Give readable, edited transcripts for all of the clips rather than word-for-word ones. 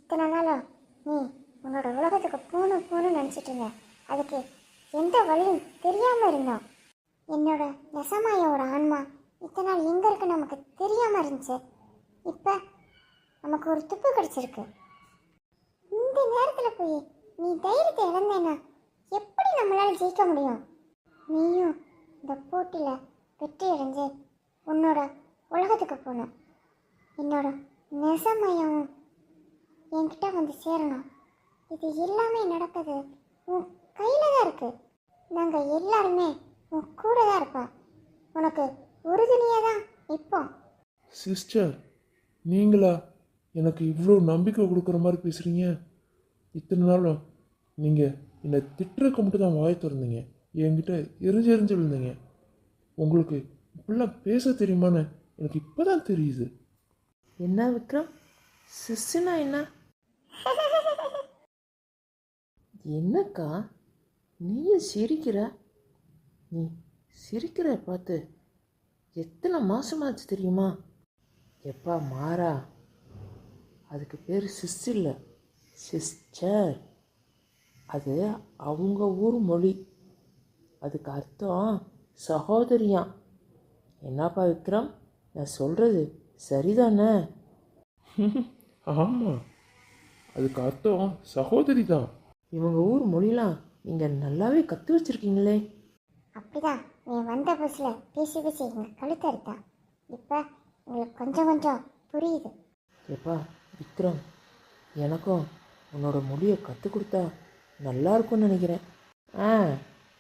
இத்தனை நாளும் நீ உன்னோட உலகத்துக்கு போகணும்னு நினச்சிட்டு இருந்த. அதுக்கு எந்த வழியும் தெரியாமல் இருந்தோம். என்னோட நெசமாயோட ஆன்மா இத்தனை நாள் எங்கே இருக்கு நமக்கு தெரியாமல் இருந்துச்சு. இப்போ நமக்கு ஒரு துப்பு கிடச்சிருக்கு. இந்த நேரத்தில் போய் நீ தைரியத்தை இழந்தேன்னா எப்படி நம்மளால் ஜெயிக்க முடியும்? நீயும் இந்த போட்டியில் வெற்றி அடைஞ்சு உன்னோட உலகத்துக்கு போகணும். என்னோட நெசமயமும் என்கிட்ட வந்து சேரணும். இது எல்லாமே நடக்குது உன் கையில் தான் இருக்கு. நாங்கள் எல்லாருமே உன் கூட தான் இருப்போம். உனக்கு உறுதுணையாக தான் நிற்போம். சிஸ்டர், நீங்களா எனக்கு இவ்வளோ நம்பிக்கை கொடுக்குற மாதிரி பேசுகிறீங்க? இத்தனை நாளும் நீங்கள் என்னை திட்டுறக்க மட்டும் தான் வாய் திறந்தீங்க, என்கிட்ட எரிஞ்சு விழுந்தீங்க. உங்களுக்கு இப்படிலாம் பேச தெரியுமான்னு எனக்கு இப்போ தான் தெரியுது. என்ன விக்ரம், சிஸ்னா என்ன? என்னக்கா நீயும் சிரிக்கிற? நீ சிரிக்கிற பார்த்து எத்தனை மாதமாச்சு தெரியுமா? எப்பா மாறா, அதுக்கு பேர் சிஸ் இல்லை, சிஸ்டர். அது அவங்க ஊர் மொழி. அதுக்கு அர்த்தம் சகோதரியான். என்னப்பா விக்ரம், நான் சொல்கிறது சரிதானே? ஆமாம், அதுக்கு அர்த்தம் சகோதரி தான். இவங்க ஊர் மொழிலாம் நீங்கள் நல்லாவே கற்று வச்சுருக்கீங்களே. அப்படிதான் நீ வந்த பஸ்ஸில் பேசி எங்கள் கழுத்தை அறுத்தான். இப்போ உங்களுக்கு கொஞ்சம் கொஞ்சம் புரியுது. எப்பா விக்ரம், எனக்கும் உன்னோட மொழியை கற்றுக் கொடுத்தா நல்லா இருக்கும்னு நினைக்கிறேன்.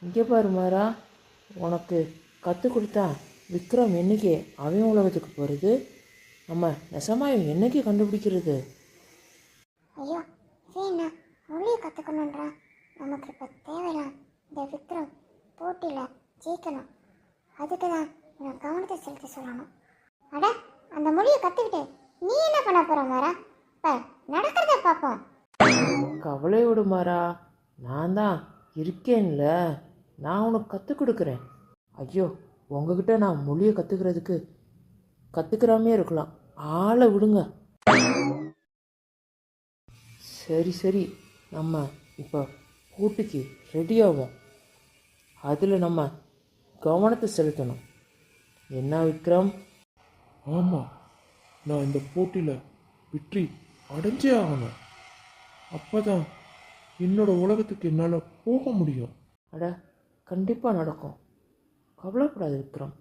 இங்கே பாரு மாறா, உனக்கு கற்றுக் கொடுத்தா விக்ரம் என்னைக்கு அவன் உலகத்துக்கு போகிறது? நம்ம நெசமாயம் என்னைக்கு கண்டுபிடிக்கிறது? ஐயோ வேணா, மொழியை கற்றுக்கணுன்றா. நமக்கு இப்போ தேவையில்லாம் இந்த விக்ரம் போட்டியில் ஜெயிக்கணும். அதுக்கு தான் நான் கவனத்தை செலுத்த சொல்லணும். அட, அந்த மொழியை கற்றுக்கிட்டு நீ என்ன பண்ண போகிற மாறா? இப்போ நடக்கிறத பார்ப்போம். கவலை விடு மாறா, நான் தான் இருக்கேன்ல, நான் உனக்கு கற்றுக் கொடுக்குறேன். ஐயோ, உங்ககிட்ட நான் மொழியை கற்றுக்கிறாமே இருக்கலாம். ஆளை விடுங்க. சரி, நம்ம இப்போ போட்டிக்கு ரெடி ஆகும். அதில் நம்ம கவனத்தை செலுத்தணும். என்ன விக்ரம்? ஆமாம், நான் இந்த போட்டியில் வெற்றி அடைஞ்சே ஆகணும். அப்போ தான் என்னோட உலகத்துக்கு என்னால் போக முடியும். அட, கண்டிப்பாக நடக்கும். கவலைப்படாது விக்ரம்.